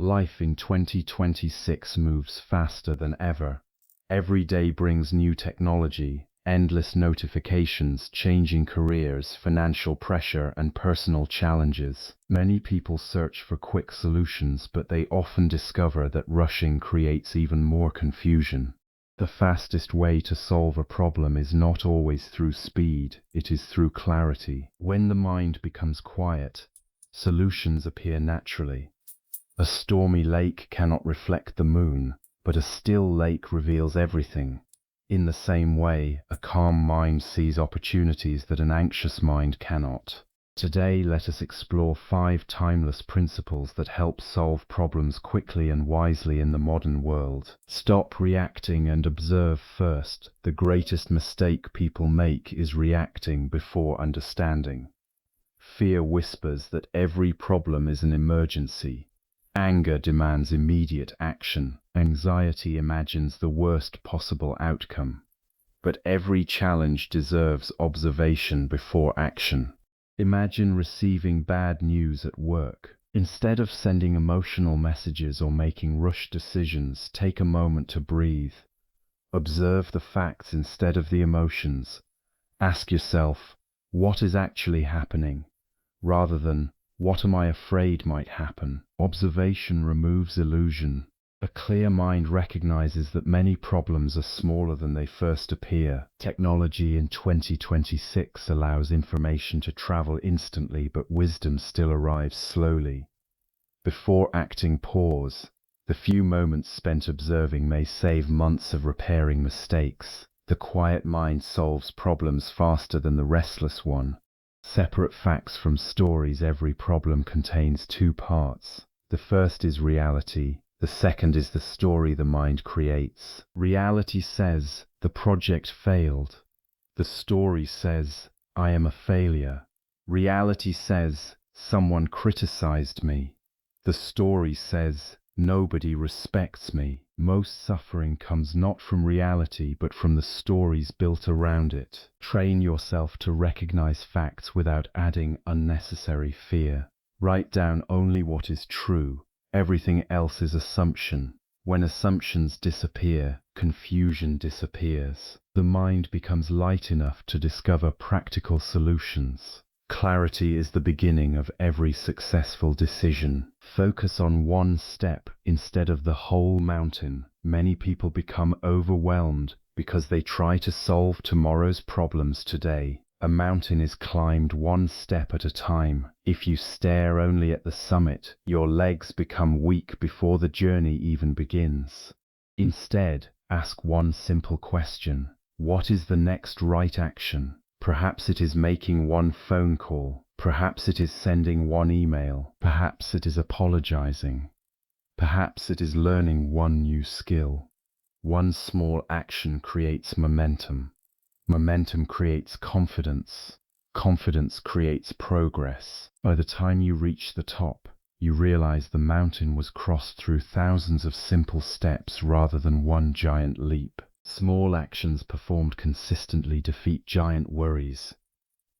Life in 2026 moves faster than ever. Every day brings new technology, endless notifications, changing careers, financial pressure, and personal challenges. Many people search for quick solutions, but they often discover that rushing creates even more confusion. The fastest way to solve a problem is not always through speed, it is through clarity. When the mind becomes quiet, solutions appear naturally. A stormy lake cannot reflect the moon, but a still lake reveals everything. In the same way, a calm mind sees opportunities that an anxious mind cannot. Today, let us explore 5 timeless principles that help solve problems quickly and wisely in the modern world. Stop reacting and observe first. The greatest mistake people make is reacting before understanding. Fear whispers that every problem is an emergency. Anger demands immediate action. Anxiety imagines the worst possible outcome. But every challenge deserves observation before action. Imagine receiving bad news at work. Instead of sending emotional messages or making rushed decisions, take a moment to breathe. Observe the facts instead of the emotions. Ask yourself, what is actually happening, rather than, what am I afraid might happen? Observation removes illusion. A clear mind recognizes that many problems are smaller than they first appear. Technology in 2026 allows information to travel instantly, but wisdom still arrives slowly. Before acting, pause. The few moments spent observing may save months of repairing mistakes. The quiet mind solves problems faster than the restless one. Separate facts from stories. Every problem contains 2 parts. The first is reality. The second is the story the mind creates. Reality says, the project failed. The story says, I am a failure. Reality says, someone criticized me. The story says, nobody respects me. Most suffering comes not from reality but from the stories built around it. Train yourself to recognize facts without adding unnecessary fear. Write down only what is true. Everything else is assumption. When assumptions disappear, confusion disappears. The mind becomes light enough to discover practical solutions. Clarity is the beginning of every successful decision. Focus on one step instead of the whole mountain. Many people become overwhelmed because they try to solve tomorrow's problems today. A mountain is climbed one step at a time. If you stare only at the summit, your legs become weak before the journey even begins. Instead, ask one simple question. What is the next right action? Perhaps it is making one phone call. Perhaps it is sending one email. Perhaps it is apologizing. Perhaps it is learning one new skill. One small action creates momentum. Momentum creates confidence. Confidence creates progress. By the time you reach the top, you realize the mountain was crossed through thousands of simple steps rather than one giant leap. Small actions performed consistently defeat giant worries.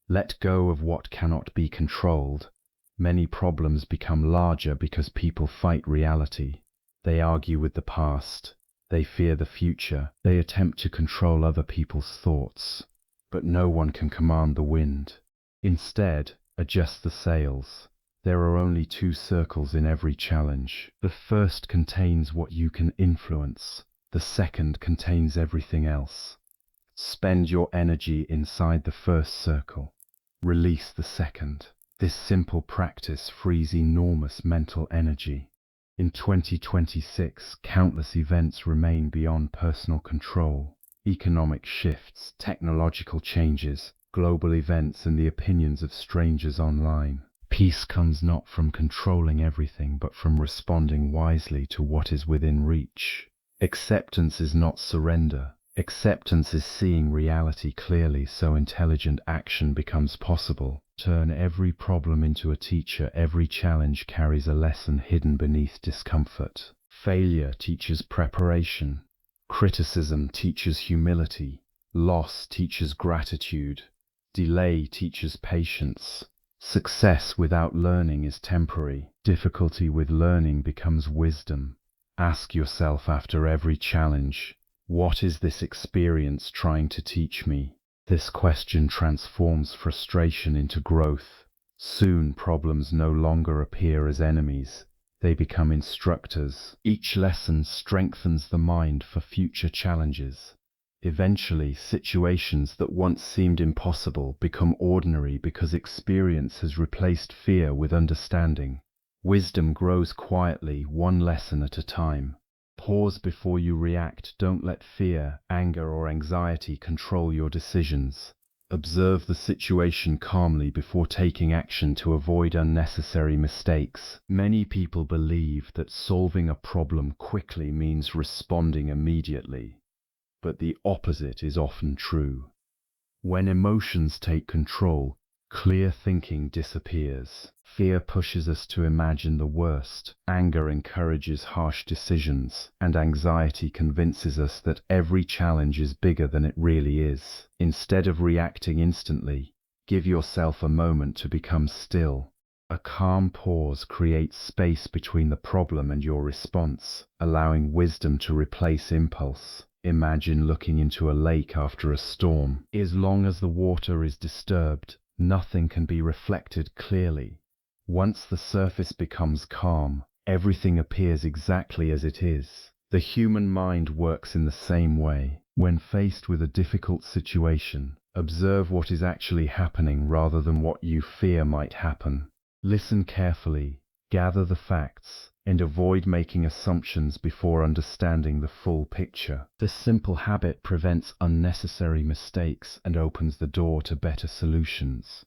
Let go of what cannot be controlled. Many problems become larger because people fight reality. They argue with the past. They fear the future. They attempt to control other people's thoughts. But no one can command the wind. Instead, adjust the sails. There are only 2 circles in every challenge. The first contains what you can influence. The second contains everything else. Spend your energy inside the first circle. Release the second. This simple practice frees enormous mental energy. In 2026, countless events remain beyond personal control. Economic shifts, technological changes, global events, and the opinions of strangers online. Peace comes not from controlling everything, but from responding wisely to what is within reach. Acceptance is not surrender. Acceptance is seeing reality clearly so intelligent action becomes possible. Turn every problem into a teacher. Every challenge carries a lesson hidden beneath discomfort. Failure teaches preparation. Criticism teaches humility. Loss teaches gratitude. Delay teaches patience. Success without learning is temporary. Difficulty with learning becomes wisdom. Ask yourself after every challenge, what is this experience trying to teach me? This question transforms frustration into growth. Soon problems no longer appear as enemies. They become instructors. Each lesson strengthens the mind for future challenges. Eventually, situations that once seemed impossible become ordinary because experience has replaced fear with understanding. Wisdom grows quietly, one lesson at a time. Pause before you react. Don't let fear, anger, or anxiety control your decisions. Observe the situation calmly before taking action to avoid unnecessary mistakes. Many people believe that solving a problem quickly means responding immediately, but the opposite is often true. When emotions take control, clear thinking disappears. Fear pushes us to imagine the worst, anger encourages harsh decisions, and anxiety convinces us that every challenge is bigger than it really is. Instead of reacting instantly, give yourself a moment to become still. A calm pause creates space between the problem and your response, allowing wisdom to replace impulse. Imagine looking into a lake after a storm. As long as the water is disturbed, nothing can be reflected clearly. Once the surface becomes calm, everything appears exactly as it is. The human mind works in the same way. When faced with a difficult situation, observe what is actually happening rather than what you fear might happen. Listen carefully, gather the facts, and avoid making assumptions before understanding the full picture. This simple habit prevents unnecessary mistakes and opens the door to better solutions.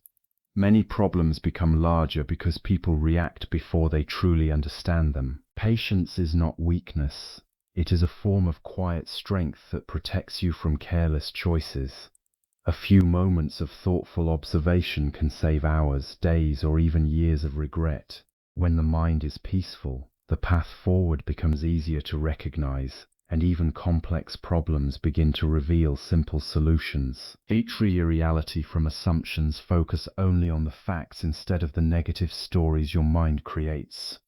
Many problems become larger because people react before they truly understand them. Patience is not weakness. It is a form of quiet strength that protects you from careless choices. A few moments of thoughtful observation can save hours, days, or even years of regret. When the mind is peaceful, the path forward becomes easier to recognize, and even complex problems begin to reveal simple solutions. Free your reality from assumptions. Focus only on the facts instead of the negative stories your mind creates.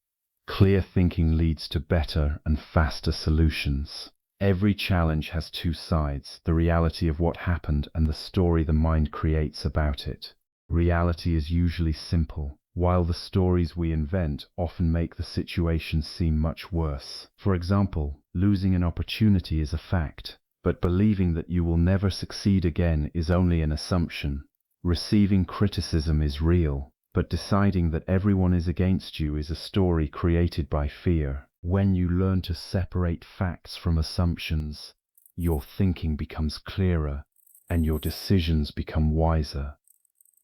Clear thinking leads to better and faster solutions. Every challenge has two sides, the reality of what happened and the story the mind creates about it. Reality is usually simple, while the stories we invent often make the situation seem much worse. For example, losing an opportunity is a fact, but believing that you will never succeed again is only an assumption. Receiving criticism is real, but deciding that everyone is against you is a story created by fear. When you learn to separate facts from assumptions, your thinking becomes clearer and your decisions become wiser.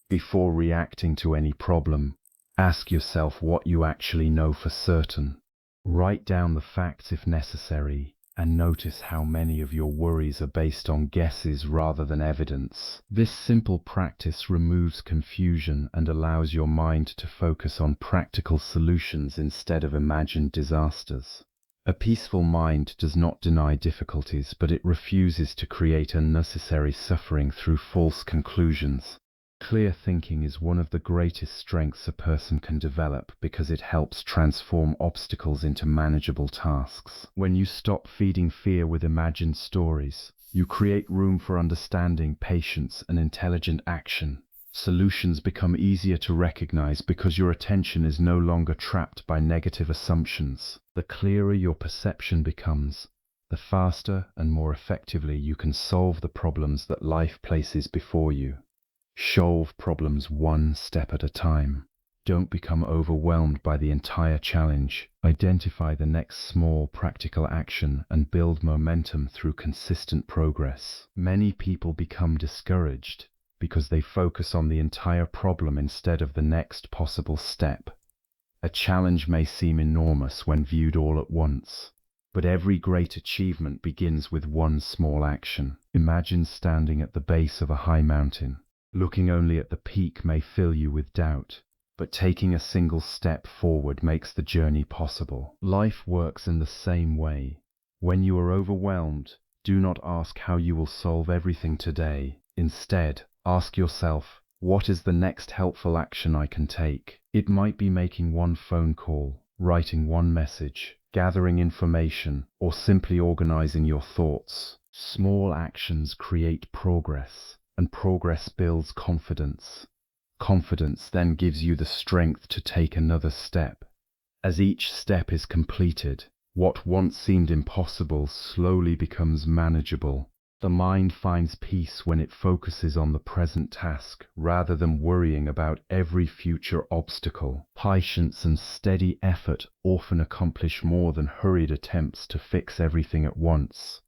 Before reacting to any problem, ask yourself what you actually know for certain. Write down the facts if necessary, and notice how many of your worries are based on guesses rather than evidence. This simple practice removes confusion and allows your mind to focus on practical solutions instead of imagined disasters. A peaceful mind does not deny difficulties, but it refuses to create unnecessary suffering through false conclusions. Clear thinking is one of the greatest strengths a person can develop because it helps transform obstacles into manageable tasks. When you stop feeding fear with imagined stories, you create room for understanding, patience, and intelligent action. Solutions become easier to recognize because your attention is no longer trapped by negative assumptions. The clearer your perception becomes, the faster and more effectively you can solve the problems that life places before you. Solve problems one step at a time. Don't become overwhelmed by the entire challenge. Identify the next small practical action and build momentum through consistent progress. Many people become discouraged because they focus on the entire problem instead of the next possible step. A challenge may seem enormous when viewed all at once, but every great achievement begins with one small action. Imagine standing at the base of a high mountain. Looking only at the peak may fill you with doubt, but taking a single step forward makes the journey possible. Life works in the same way. When you are overwhelmed, do not ask how you will solve everything today. Instead, ask yourself, what is the next helpful action I can take? It might be making one phone call, writing one message, gathering information, or simply organizing your thoughts. Small actions create progress, and progress builds confidence. Confidence then gives you the strength to take another step. As each step is completed, what once seemed impossible slowly becomes manageable. The mind finds peace when it focuses on the present task rather than worrying about every future obstacle. Patience and steady effort often accomplish more than hurried attempts to fix everything at once.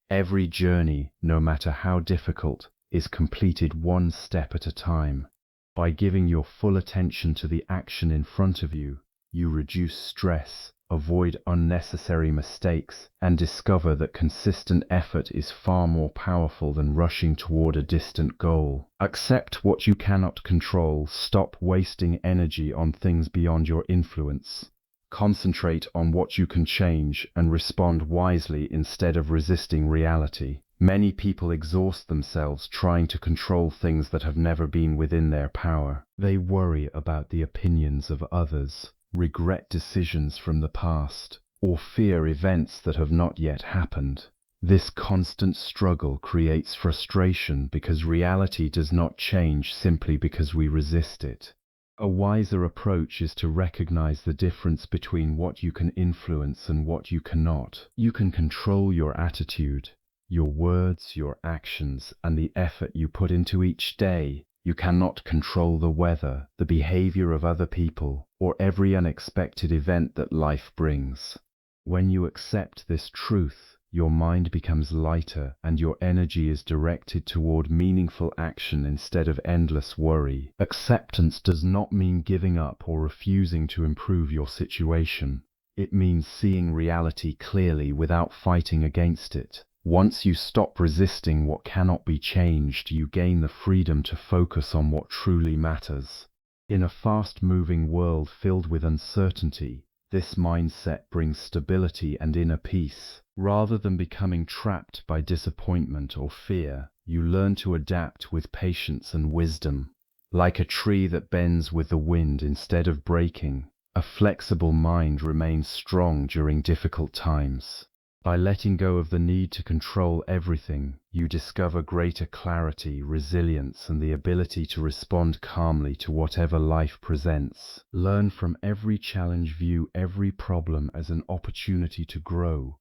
Every journey, no matter how difficult, is completed one step at a time. By giving your full attention to the action in front of you, you reduce stress, avoid unnecessary mistakes, and discover that consistent effort is far more powerful than rushing toward a distant goal. Accept what you cannot control. Stop wasting energy on things beyond your influence. Concentrate on what you can change and respond wisely instead of resisting reality. Many people exhaust themselves trying to control things that have never been within their power. They worry about the opinions of others, regret decisions from the past, or fear events that have not yet happened. This constant struggle creates frustration because reality does not change simply because we resist it. A wiser approach is to recognize the difference between what you can influence and what you cannot. You can control your attitude, your words, your actions, and the effort you put into each day. You cannot control the weather, the behavior of other people, or every unexpected event that life brings. When you accept this truth, your mind becomes lighter and your energy is directed toward meaningful action instead of endless worry. Acceptance does not mean giving up or refusing to improve your situation. It means seeing reality clearly without fighting against it. Once you stop resisting what cannot be changed, you gain the freedom to focus on what truly matters. In a fast-moving world filled with uncertainty, this mindset brings stability and inner peace. Rather than becoming trapped by disappointment or fear, you learn to adapt with patience and wisdom. Like a tree that bends with the wind instead of breaking, a flexible mind remains strong during difficult times. By letting go of the need to control everything, you discover greater clarity, resilience, and the ability to respond calmly to whatever life presents. Learn from every challenge, view every problem as an opportunity to grow.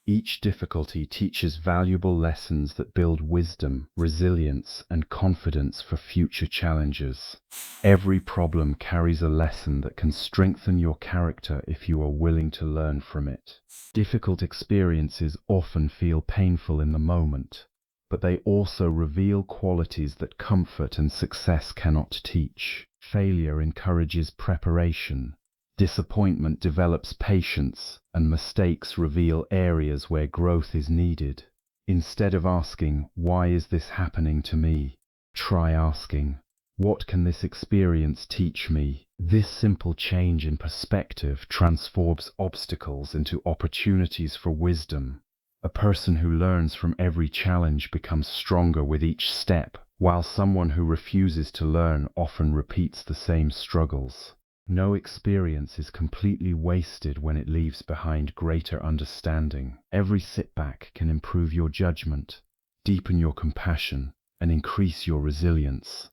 Each difficulty teaches valuable lessons that build wisdom, resilience, and confidence for future challenges. Every problem carries a lesson that can strengthen your character if you are willing to learn from it. Difficult experiences often feel painful in the moment, but they also reveal qualities that comfort and success cannot teach. Failure encourages preparation. Disappointment develops patience, and mistakes reveal areas where growth is needed. Instead of asking, "Why is this happening to me?" try asking, "What can this experience teach me?" This simple change in perspective transforms obstacles into opportunities for wisdom. A person who learns from every challenge becomes stronger with each step, while someone who refuses to learn often repeats the same struggles. No experience is completely wasted when it leaves behind greater understanding. Every setback can improve your judgment, deepen your compassion, and increase your resilience.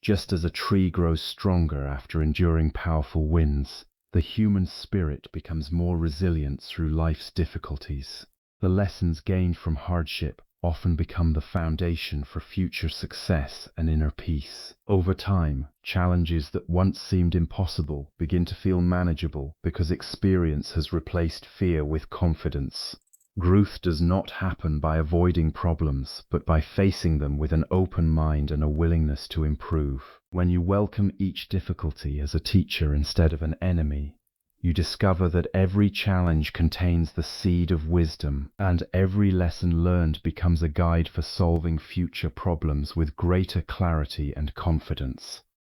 Just as a tree grows stronger after enduring powerful winds, the human spirit becomes more resilient through life's difficulties. The lessons gained from hardship often become the foundation for future success and inner peace. Over time, challenges that once seemed impossible begin to feel manageable because experience has replaced fear with confidence. Growth does not happen by avoiding problems, but by facing them with an open mind and a willingness to improve. When you welcome each difficulty as a teacher instead of an enemy, you discover that every challenge contains the seed of wisdom, and every lesson learned becomes a guide for solving future problems with greater clarity and confidence.